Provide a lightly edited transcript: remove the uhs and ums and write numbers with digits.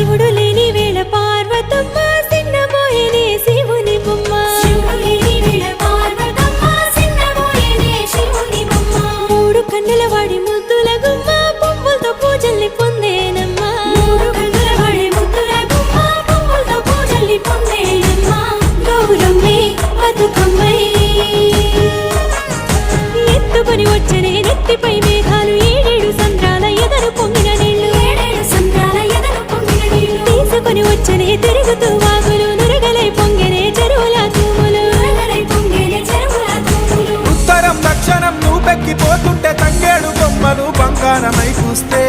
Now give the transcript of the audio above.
శివుడు లేని వేళ పార్వతమ్మ సిన్నబోయేనే శివుని బొమ్మ మూడు కన్నుల వాడి ముద్దుల గుమ్మ పువ్వులతో పూజల్ని పొందేనమ్మా గౌరమ్మే బతుకమ్మై ఎత్తుకొని వచ్చనే నెత్తిపై మేఘాలు ఏడేడు సంద్రాల ఎదరు పొంగిన నీళ్లు తీసుకొని వచ్చనే తిరుగుతూ వాగులు నురగలై పొంగెనే చెరువుల తూములు ఉత్తరం దక్షిణం నువ్వెక్కిపోతుంటే తంగేడు బొమ్మలు బంగారమై చూస్తే